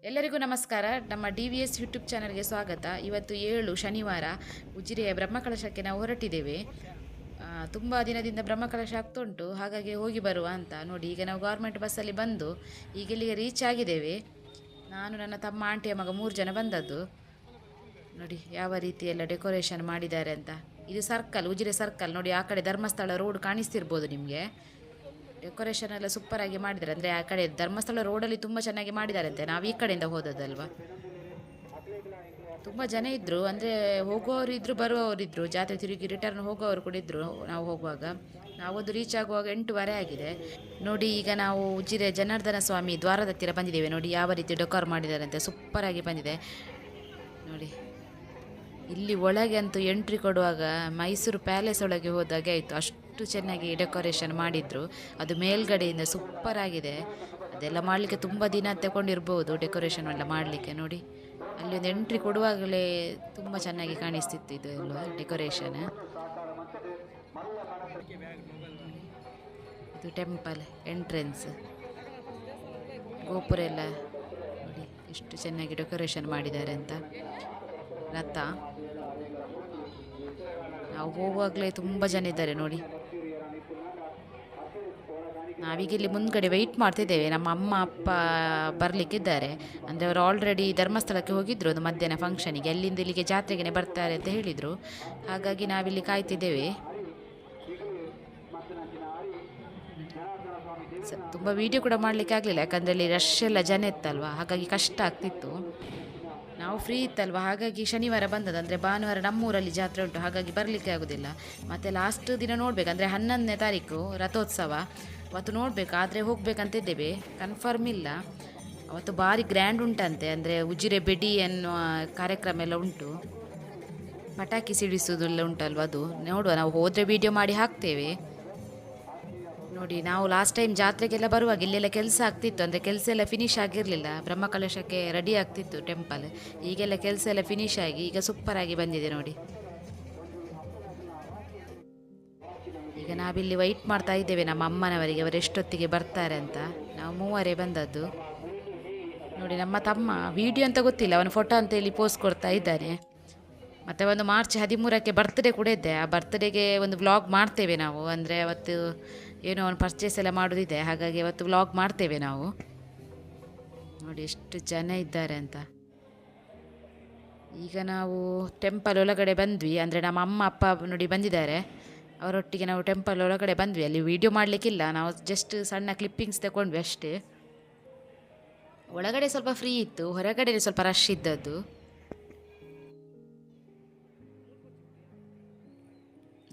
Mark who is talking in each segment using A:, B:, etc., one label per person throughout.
A: ಎಲ್ಲರಿಗೂ ನಮಸ್ಕಾರ. ನಮ್ಮ DVS ಯೂಟ್ಯೂಬ್ ಚಾನಲ್ಗೆ ಸ್ವಾಗತ. ಇವತ್ತು 7 ಶನಿವಾರ ಉಜಿರೆಯ ಬ್ರಹ್ಮಕಲಶಕ್ಕೆ ನಾವು ಹೊರಟಿದ್ದೇವೆ. ತುಂಬ ದಿನದಿಂದ ಬ್ರಹ್ಮಕಲಶ ಆಗ್ತಾ ಉಂಟು, ಹಾಗಾಗಿ ಹೋಗಿ ಬರುವ ಅಂತ. ನೋಡಿ, ಈಗ ನಾವು ಗೌರ್ಮೆಂಟ್ ಬಸ್ಸಲ್ಲಿ ಬಂದು ಈಗ ಇಲ್ಲಿಗೆ ರೀಚ್ ಆಗಿದ್ದೇವೆ. ನಾನು, ನನ್ನ ತಮ್ಮ, ಆಂಟಿಯ ಮಗ 3 ಜನ ಬಂದದ್ದು. ನೋಡಿ ಯಾವ ರೀತಿ ಎಲ್ಲ ಡೆಕೋರೇಷನ್ ಮಾಡಿದ್ದಾರೆ ಅಂತ. ಇದು ಸರ್ಕಲ್, ಉಜಿರೆ ಸರ್ಕಲ್. ನೋಡಿ, ಆ ಕಡೆ ಧರ್ಮಸ್ಥಳ ರೋಡ್ ಕಾಣಿಸ್ತಿರ್ಬೋದು ನಿಮಗೆ. ಡೆಕೋರೇಷನ್ ಎಲ್ಲ ಸೂಪರ್ ಆಗಿ ಮಾಡಿದ್ದಾರೆ. ಅಂದರೆ ಆ ಕಡೆ ಧರ್ಮಸ್ಥಳ ರೋಡಲ್ಲಿ ತುಂಬ ಚೆನ್ನಾಗಿ ಮಾಡಿದ್ದಾರೆ ಅಂತೆ. ನಾವು ಈ ಕಡೆಯಿಂದ ಹೋದದ್ದಲ್ವಾ. ತುಂಬ ಜನ ಇದ್ದರು, ಅಂದರೆ ಹೋಗುವವರು ಇದ್ದರು, ಬರುವವರಿದ್ದರು. ಜಾತ್ರೆ ತಿರುಗಿ ರಿಟರ್ನ್ ಹೋಗುವವರು ಕೂಡ ಇದ್ದರು. ನಾವು ಹೋಗುವಾಗ, ನಾವೊಂದು ರೀಚ್ ಆಗುವಾಗ 8:30 ಆಗಿದೆ. ನೋಡಿ, ಈಗ ನಾವು ಉಜಿರೆ ಜನಾರ್ದನ ಸ್ವಾಮಿ ದ್ವಾರದ ಹತ್ತಿರ ಬಂದಿದ್ದೇವೆ. ನೋಡಿ ಯಾವ ರೀತಿ ಡೆಕೋರ್ ಮಾಡಿದ್ದಾರೆ ಅಂತ, ಸೂಪರಾಗಿ ಬಂದಿದೆ. ನೋಡಿ, ಇಲ್ಲಿ ಒಳಗೆ ಅಂತೂ ಎಂಟ್ರಿ ಕೊಡುವಾಗ ಮೈಸೂರು ಪ್ಯಾಲೇಸ್ ಒಳಗೆ ಹೋದಾಗೆ ಆಯಿತು. ಅಷ್ಟು ಚೆನ್ನಾಗಿ ಡೆಕೋರೇಷನ್ ಮಾಡಿದರು. ಅದು ಮೇಲ್ಗಡೆಯಿಂದ ಸೂಪರ್ ಆಗಿದೆ. ಅದೆಲ್ಲ ಮಾಡಲಿಕ್ಕೆ ತುಂಬ ದಿನ ತಗೊಂಡಿರ್ಬೋದು, ಡೆಕೋರೇಷನ್ ಎಲ್ಲ ಮಾಡಲಿಕ್ಕೆ. ನೋಡಿ, ಅಲ್ಲಿ ಒಂದು ಎಂಟ್ರಿ ಕೊಡುವಾಗಲೇ ತುಂಬ ಚೆನ್ನಾಗಿ ಕಾಣಿಸ್ತಿತ್ತು ಇದು ಅಲ್ವಾ ಡೆಕೋರೇಷನ್. ಇದು ಟೆಂಪಲ್ ಎಂಟ್ರೆನ್ಸ್, ಗೋಪುರ ಎಲ್ಲ ನೋಡಿ ಎಷ್ಟು ಚೆನ್ನಾಗಿ ಡೆಕೋರೇಷನ್ ಮಾಡಿದ್ದಾರೆ ಅಂತ. ರಥ, ನಾವು ಹೋಗುವಾಗಲೇ ತುಂಬ ಜನ ಇದ್ದಾರೆ ನೋಡಿ. ನಾವೀಗ ಇಲ್ಲಿ ಮುಂದ್ಗಡೆ ವೆಯ್ಟ್ ಮಾಡ್ತಿದ್ದೇವೆ. ನಮ್ಮ ಅಮ್ಮ ಅಪ್ಪ ಬರಲಿಕ್ಕಿದ್ದಾರೆ. ಅಂದರೆ ಅವರು ಆಲ್ರೆಡಿ ಧರ್ಮಸ್ಥಳಕ್ಕೆ ಹೋಗಿದ್ರು ಒಂದು ಮಧ್ಯಾಹ್ನ ಫಂಕ್ಷನಿಗೆ. ಅಲ್ಲಿಂದ ಇಲ್ಲಿಗೆ ಜಾತ್ರೆಗೆ ಬರ್ತಾರೆ ಅಂತ ಹೇಳಿದರು. ಹಾಗಾಗಿ ನಾವಿಲ್ಲಿ ಕಾಯ್ತಿದ್ದೇವೆ. ತುಂಬ ವೀಡಿಯೋ ಕೂಡ ಮಾಡಲಿಕ್ಕೆ ಆಗಲಿಲ್ಲ, ಯಾಕಂದರೆ ಅಲ್ಲಿ ರಶ್ ಎಲ್ಲ ಜನ ಇತ್ತಲ್ವ, ಹಾಗಾಗಿ ಕಷ್ಟ ಆಗ್ತಿತ್ತು. ನಾವು ಫ್ರೀ ಇತ್ತಲ್ವ, ಹಾಗಾಗಿ ಶನಿವಾರ ಬಂದದ್ದು. ಅಂದರೆ ಭಾನುವಾರ ನಮ್ಮೂರಲ್ಲಿ ಜಾತ್ರೆ ಉಂಟು, ಹಾಗಾಗಿ ಬರಲಿಕ್ಕೆ ಆಗೋದಿಲ್ಲ. ಮತ್ತು ಲಾಸ್ಟ್ ದಿನ ನೋಡಬೇಕು, ಅಂದರೆ 11ನೇ ತಾರೀಕು ರಥೋತ್ಸವ. ಅವತ್ತು ನೋಡಬೇಕು, ಆದರೆ ಹೋಗಬೇಕಂತಿದ್ದೇವೆ, ಕನ್ಫರ್ಮ್ ಇಲ್ಲ. ಅವತ್ತು ಭಾರಿ ಗ್ರ್ಯಾಂಡ್ ಉಂಟಂತೆ. ಅಂದರೆ ಉಜಿರೆ ಬೆಡಿ ಅನ್ನುವ ಕಾರ್ಯಕ್ರಮ ಎಲ್ಲ ಉಂಟು, ಪಟಾಕಿ ಸಿಡಿಸೋದೆಲ್ಲ ಉಂಟಲ್ವ, ಅದು ನೋಡುವ. ನಾವು ಹೋದರೆ ವೀಡಿಯೋ ಮಾಡಿ ಹಾಕ್ತೇವೆ. ನೋಡಿ, ನಾವು ಲಾಸ್ಟ್ ಟೈಮ್ ಜಾತ್ರೆಗೆಲ್ಲ ಬರುವಾಗ ಇಲ್ಲೆಲ್ಲ ಕೆಲಸ ಆಗ್ತಿತ್ತು. ಅಂದರೆ ಕೆಲಸ ಎಲ್ಲ ಫಿನಿಶ್ ಆಗಿರಲಿಲ್ಲ, ಬ್ರಹ್ಮಕಲಶಕ್ಕೆ ರೆಡಿ ಆಗ್ತಿತ್ತು ಟೆಂಪಲ್. ಈಗೆಲ್ಲ ಕೆಲಸ ಎಲ್ಲ ಫಿನಿಶ್ ಆಗಿ ಈಗ ಸೂಪರಾಗಿ ಬಂದಿದೆ ನೋಡಿ. ಈಗ ನಾವಿಲ್ಲಿ ವೆಯ್ಟ್ ಮಾಡ್ತಾ ಇದ್ದೇವೆ ನಮ್ಮ ಅಮ್ಮನವರಿಗೆ, ಅವರು ಎಷ್ಟೊತ್ತಿಗೆ ಬರ್ತಾರೆ ಅಂತ. ನಾವು 3 ಬಂದದ್ದು. ನೋಡಿ, ನಮ್ಮ ತಮ್ಮ ವಿಡಿಯೋ ಅಂತ ಗೊತ್ತಿಲ್ಲ, ಅವನು ಫೋಟೋ ಅಂತ ಹೇಳಿ ಪೋಸ್ಟ್ ಕೊಡ್ತಾ ಇದ್ದಾನೆ. ಮತ್ತು ಒಂದು ಮಾರ್ಚ್ 13ಕ್ಕೆ ಬರ್ತ್ಡೇ ಕೂಡ ಇದೆ. ಆ ಬರ್ತ್ಡೇಗೆ ಒಂದು ವ್ಲಾಗ್ ಮಾಡ್ತೇವೆ ನಾವು. ಅಂದರೆ ಅವತ್ತು ಏನೋ ಒಂದು ಪರ್ಚೇಸ್ ಎಲ್ಲ ಮಾಡೋದಿದೆ, ಹಾಗಾಗಿ ಅವತ್ತು ವ್ಲಾಗ್ ಮಾಡ್ತೇವೆ ನಾವು. ನೋಡಿ ಎಷ್ಟು ಜನ ಇದ್ದಾರೆ ಅಂತ. ಈಗ ನಾವು ಟೆಂಪಲ್ ಒಳಗಡೆ ಬಂದ್ವಿ. ಅಂದರೆ ನಮ್ಮ ಅಮ್ಮ ಅಪ್ಪ ನೋಡಿ ಬಂದಿದ್ದಾರೆ, ಅವರೊಟ್ಟಿಗೆ ನಾವು ಟೆಂಪಲ್ ಒಳಗಡೆ ಬಂದ್ವಿ. ಅಲ್ಲಿ ವೀಡಿಯೋ ಮಾಡಲಿಕ್ಕಿಲ್ಲ, ನಾವು ಜಸ್ಟ್ ಸಣ್ಣ ಕ್ಲಿಪ್ಪಿಂಗ್ಸ್ ತಗೊಂಡ್ವಿ ಅಷ್ಟೇ. ಒಳಗಡೆ ಸ್ವಲ್ಪ ಫ್ರೀ ಇತ್ತು, ಹೊರಗಡೆ ಸ್ವಲ್ಪ ರಶ್ ಇದ್ದದ್ದು.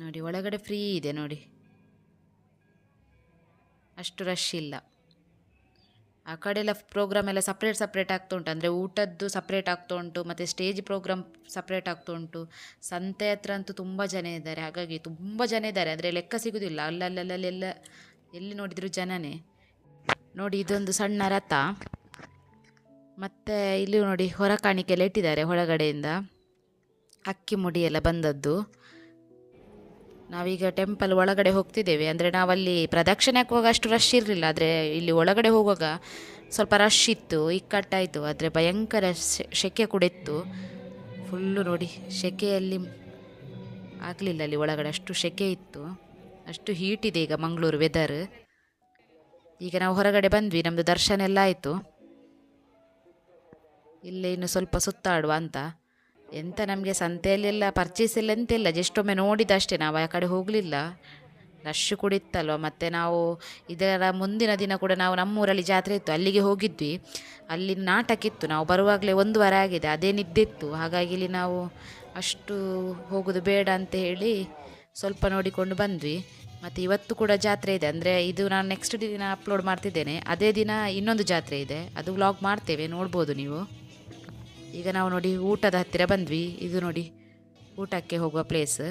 A: ನೋಡಿ, ಒಳಗಡೆ ಫ್ರೀ ಇದೆ ನೋಡಿ, ಅಷ್ಟು ರಶ್ ಇಲ್ಲ. ಆ ಕಡೆ ಎಲ್ಲ ಪ್ರೋಗ್ರಾಮ್ ಎಲ್ಲ ಸಪ್ರೇಟ್ ಆಗ್ತಾ ಉಂಟು. ಅಂದರೆ ಊಟದ್ದು ಸಪ್ರೇಟ್ ಆಗ್ತಾ ಉಂಟು, ಮತ್ತು ಸ್ಟೇಜ್ ಪ್ರೋಗ್ರಾಮ್ ಸಪ್ರೇಟ್ ಆಗ್ತಾ ಉಂಟು. ಸಂತೆ ಹತ್ರ ಅಂತೂ ತುಂಬ ಜನ ಇದ್ದಾರೆ, ಹಾಗಾಗಿ ತುಂಬ ಜನ ಇದ್ದಾರೆ, ಅಂದರೆ ಲೆಕ್ಕ ಸಿಗೋದಿಲ್ಲ. ಅಲ್ಲಲ್ಲೆಲ್ಲ ಎಲ್ಲಿ ನೋಡಿದ್ರು ಜನನೇ. ನೋಡಿ, ಇದೊಂದು ಸಣ್ಣ ರಥ. ಮತ್ತು ಇಲ್ಲಿ ನೋಡಿ ಹೊರ ಕಾಣಿಕೆಲ್ಲ ಇಟ್ಟಿದ್ದಾರೆ ಹೊರಗಡೆಯಿಂದ, ಅಕ್ಕಿ ಮುಡಿ ಎಲ್ಲ ಬಂದದ್ದು. ನಾವೀಗ ಟೆಂಪಲ್ ಒಳಗಡೆ ಹೋಗ್ತಿದ್ದೇವೆ. ಅಂದರೆ ನಾವಲ್ಲಿ ಪ್ರದಕ್ಷಿಣೆ ಹಾಕುವಾಗ ಅಷ್ಟು ರಶ್ ಇರಲಿಲ್ಲ, ಆದರೆ ಇಲ್ಲಿ ಒಳಗಡೆ ಹೋಗುವಾಗ ಸ್ವಲ್ಪ ರಶ್ ಇತ್ತು, ಇಕ್ಕಟ್ಟಾಯಿತು. ಆದರೆ ಭಯಂಕರ ಸೆಕೆ ಕೂಡ ಇತ್ತು ಫುಲ್ಲು. ನೋಡಿ, ಸೆಕೆಯಲ್ಲಿ ಆಗಲಿಲ್ಲ ಅಲ್ಲಿ ಒಳಗಡೆ, ಅಷ್ಟು ಸೆಕೆ ಇತ್ತು, ಅಷ್ಟು ಹೀಟ್ ಇದೆ ಈಗ ಮಂಗಳೂರು ವೆದರ್. ಈಗ ನಾವು ಹೊರಗಡೆ ಬಂದ್ವಿ, ನಮ್ಮದು ದರ್ಶನ ಎಲ್ಲ ಆಯಿತು. ಇಲ್ಲೇ ಇನ್ನು ಸ್ವಲ್ಪ ಸುತ್ತಾಡುವ ಅಂತ. ಎಂತ ನಮಗೆ ಸಂತೆಯಲ್ಲೆಲ್ಲ ಪರ್ಚೇಸ್ ಎಲ್ಲ ಎಂತಿಲ್ಲ, ಜಸ್ಟ್ ಒಮ್ಮೆ ನೋಡಿದಷ್ಟೇ, ನಾವು ಆ ಕಡೆ ಹೋಗಲಿಲ್ಲ. ರಶ್ ಕೂಡ ಇತ್ತಲ್ವ. ಮತ್ತು ನಾವು ಇದರ ಮುಂದಿನ ದಿನ ಕೂಡ ನಾವು ನಮ್ಮೂರಲ್ಲಿ ಜಾತ್ರೆ ಇತ್ತು, ಅಲ್ಲಿಗೆ ಹೋಗಿದ್ವಿ. ಅಲ್ಲಿ ನಾಟಕ ಇತ್ತು, ನಾವು ಬರುವಾಗಲೇ 1 ವಾರ ಆಗಿದೆ, ಅದೇ ನಿದ್ದಿತ್ತು. ಹಾಗಾಗಿ ಇಲ್ಲಿ ನಾವು ಅಷ್ಟು ಹೋಗೋದು ಬೇಡ ಅಂತ ಹೇಳಿ ಸ್ವಲ್ಪ ನೋಡಿಕೊಂಡು ಬಂದ್ವಿ. ಮತ್ತು ಇವತ್ತು ಕೂಡ ಜಾತ್ರೆ ಇದೆ. ಅಂದರೆ ಇದು ನಾನು ನೆಕ್ಸ್ಟ್ ದಿನ ಅಪ್ಲೋಡ್ ಮಾಡ್ತಿದ್ದೇನೆ, ಅದೇ ದಿನ ಇನ್ನೊಂದು ಜಾತ್ರೆ ಇದೆ, ಅದು ವ್ಲಾಗ್ ಮಾಡ್ತೇವೆ, ನೋಡ್ಬೋದು ನೀವು. ಈಗ ನಾವು ನೋಡಿ ಊಟದ ಹತ್ತಿರ ಬಂದ್ವಿ. ಇದು ನೋಡಿ ಊಟಕ್ಕೆ ಹೋಗುವ ಪ್ಲೇಸ್,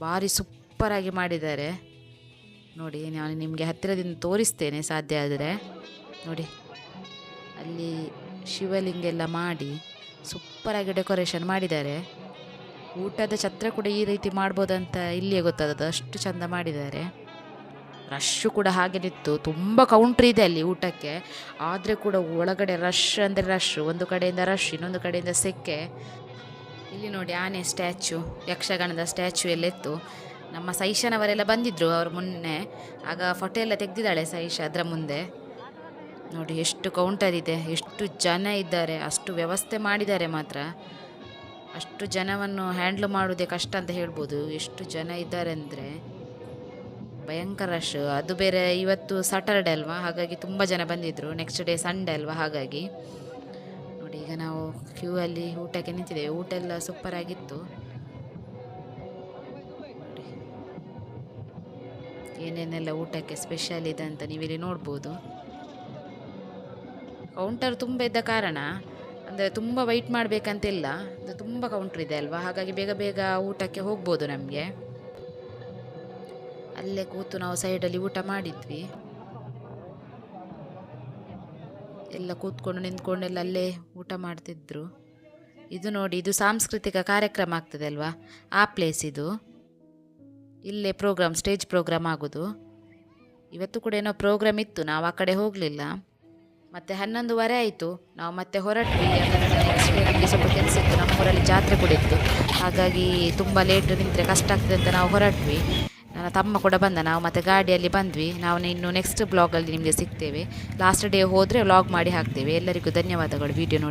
A: ಭಾರಿ ಸೂಪರಾಗಿ ಮಾಡಿದ್ದಾರೆ ನೋಡಿ. ನಾನು ನಿಮಗೆ ಹತ್ತಿರದಿಂದ ತೋರಿಸ್ತೇನೆ ಸಾಧ್ಯ ಆದರೆ. ನೋಡಿ, ಅಲ್ಲಿ ಶಿವಲಿಂಗ ಎಲ್ಲ ಮಾಡಿ ಸೂಪರಾಗಿ ಡೆಕೋರೇಷನ್ ಮಾಡಿದ್ದಾರೆ. ಊಟದ ಛತ್ರ ಕೂಡ ಈ ರೀತಿ ಮಾಡ್ಬೋದಂತ ಇಲ್ಲಿಯೇ ಗೊತ್ತಾದದ್ದು, ಅಷ್ಟು ಚೆಂದ ಮಾಡಿದ್ದಾರೆ. ರಶ್ಶು ಕೂಡ ಹಾಗೇನಿತ್ತು, ತುಂಬ ಕೌಂಟ್ರ್ ಇದೆ ಅಲ್ಲಿ ಊಟಕ್ಕೆ, ಆದರೆ ಕೂಡ ಒಳಗಡೆ ರಶ್ ಅಂದರೆ ರಶ್, ಒಂದು ಕಡೆಯಿಂದ ರಶ್, ಇನ್ನೊಂದು ಕಡೆಯಿಂದ ಸೆಕೆ. ಇಲ್ಲಿ ನೋಡಿ ಆನೆ ಸ್ಟ್ಯಾಚು, ಯಕ್ಷಗಾನದ ಸ್ಟ್ಯಾಚು ಎಲ್ಲ ಇತ್ತು. ನಮ್ಮ ಸೈಶನವರೆಲ್ಲ ಬಂದಿದ್ದರು ಅವರು ಮೊನ್ನೆ, ಆಗ ಫೋಟೋ ಎಲ್ಲ ತೆಗೆದಿದ್ದಾಳೆ ಸೈಶ ಅದರ ಮುಂದೆ. ನೋಡಿ ಎಷ್ಟು ಕೌಂಟರ್ ಇದೆ, ಎಷ್ಟು ಜನ ಇದ್ದಾರೆ, ಅಷ್ಟು ವ್ಯವಸ್ಥೆ ಮಾಡಿದ್ದಾರೆ ಮಾತ್ರ. ಅಷ್ಟು ಜನವನ್ನು ಹ್ಯಾಂಡ್ಲ್ ಮಾಡೋದೇ ಕಷ್ಟ ಅಂತ ಹೇಳ್ಬೋದು, ಎಷ್ಟು ಜನ ಇದ್ದಾರೆ ಅಂದರೆ ಭಯಂಕರ ರಶ್. ಅದು ಬೇರೆ ಇವತ್ತು ಸಾಟರ್ಡೆ ಅಲ್ವಾ, ಹಾಗಾಗಿ ತುಂಬ ಜನ ಬಂದಿದ್ದರು. ನೆಕ್ಸ್ಟ್ ಡೇ ಸಂಡೇ ಅಲ್ವಾ, ಹಾಗಾಗಿ ನೋಡಿ ಈಗ ನಾವು ಕ್ಯೂ ಅಲ್ಲಿ ಊಟಕ್ಕೆ ನಿಂತಿದ್ದೇವೆ. ಊಟ ಎಲ್ಲ ಸೂಪರ್ ಆಗಿತ್ತು. ನೋಡಿ ಏನೇನೆಲ್ಲ ಊಟಕ್ಕೆ ಸ್ಪೆಷಲ್ ಇದೆ ಅಂತ ನೀವಿಲ್ಲಿ ನೋಡ್ಬೋದು. ಕೌಂಟರ್ ತುಂಬ ಇದ್ದ ಕಾರಣ ಅಂದರೆ ತುಂಬ ವೆಯ್ಟ್ ಮಾಡಬೇಕಂತಿಲ್ಲ, ಅದು ತುಂಬ ಕೌಂಟ್ರ್ ಇದೆ ಅಲ್ವಾ, ಹಾಗಾಗಿ ಬೇಗ ಬೇಗ ಊಟಕ್ಕೆ ಹೋಗ್ಬೋದು ನಮಗೆ. ಅಲ್ಲೇ ಕೂತು ನಾವು ಸೈಡಲ್ಲಿ ಊಟ ಮಾಡಿದ್ವಿ. ಎಲ್ಲ ಕೂತ್ಕೊಂಡು ನಿಂತ್ಕೊಂಡೆಲ್ಲ ಅಲ್ಲೇ ಊಟ ಮಾಡ್ತಿದ್ರು. ಇದು ನೋಡಿ, ಇದು ಸಾಂಸ್ಕೃತಿಕ ಕಾರ್ಯಕ್ರಮ ಆಗ್ತದೆ ಅಲ್ವಾ, ಆ ಪ್ಲೇಸ್ ಇದು. ಇಲ್ಲೇ ಪ್ರೋಗ್ರಾಮ್, ಸ್ಟೇಜ್ ಪ್ರೋಗ್ರಾಮ್ ಆಗೋದು. ಇವತ್ತು ಕೂಡ ಏನೋ ಪ್ರೋಗ್ರಾಮ್ ಇತ್ತು, ನಾವು ಆ ಕಡೆ ಹೋಗಲಿಲ್ಲ. ಮತ್ತು 11:30 ಆಯಿತು, ನಾವು ಮತ್ತೆ ಹೊರಟ್ವಿ. ಯಾಕಂದರೆ ನೆಕ್ಸ್ಟ್ ಡೇ ನಮಗೆ ಸ್ವಲ್ಪ ಕೆಲಸ ಇತ್ತು, ನಮ್ಮೂರಲ್ಲಿ ಜಾತ್ರೆ ಕೂಡ ಇತ್ತು, ಹಾಗಾಗಿ ತುಂಬ ಲೇಟ್ ನಿಂತರೆ ಕಷ್ಟ ಆಗ್ತದೆ ಅಂತ ನಾವು ಹೊರಟ್ವಿ. ನನ್ನ ತಮ್ಮ ಕೂಡ ಬಂದ, ನಾವು ಮತ್ತೆ ಗಾಡಿಯಲ್ಲಿ ಬಂದ್ವಿ. ನಾವು ಇನ್ನು ನೆಕ್ಸ್ಟ್ ಬ್ಲಾಗಲ್ಲಿ ನಿಮಗೆ ಸಿಗ್ತೇವೆ. ಲಾಸ್ಟ್ ಡೇ ಹೋದರೆ ವ್ಲಾಗ್ ಮಾಡಿ ಹಾಕ್ತೇವೆ. ಎಲ್ಲರಿಗೂ ಧನ್ಯವಾದಗಳು ವಿಡಿಯೋ ನೋಡಿ.